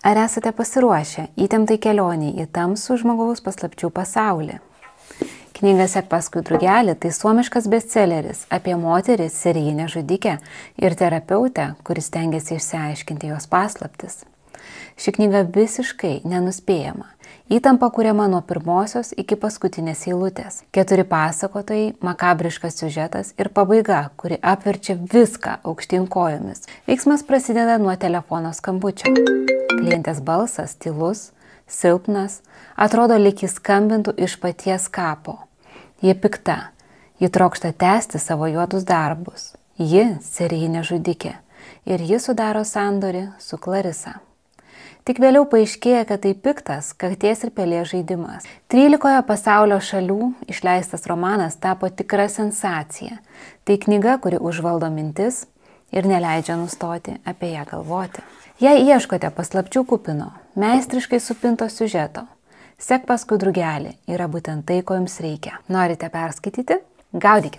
Ar esate pasiruošę įtemptai kelioniai į tamsų žmogaus paslapčių pasaulį? Knyga Sek paskui drugelį tai suomiškas bestselleris apie moterį serijinę žudikę ir terapeutę, kuris stengiasi išsiaiškinti jos paslaptis. Ši knyga visiškai nenuspėjama. Įtampa kuriama nuo pirmosios iki paskutinės eilutės. 4 pasakotojai, makabriškas siužetas ir pabaiga, kuri apverčia viską aukštyn kojomis. Veiksmas prasideda nuo telefono skambučio. Klientės balsas tylus, silpnas, atrodo lyg jis skambintų iš paties kapo. Ji pikta, ji trokšta tęsti savo juodus darbus. Ji serijinė žudikė ir ji sudaro sandorį su Clarissa. Tik vėliau paaiškėja, kad tai piktas katės ir pelės žaidimas. 13 pasaulio šalių išleistas romanas tapo tikra sensacija. Tai knyga, kuri užvaldo mintis ir neleidžia nustoti apie ją galvoti. Jei ieškote paslapčių kupino, meistriškai supinto siužeto, Sek paskui drugelį yra būtent tai, ko jums reikia. Norite perskaityti? Gaudykite!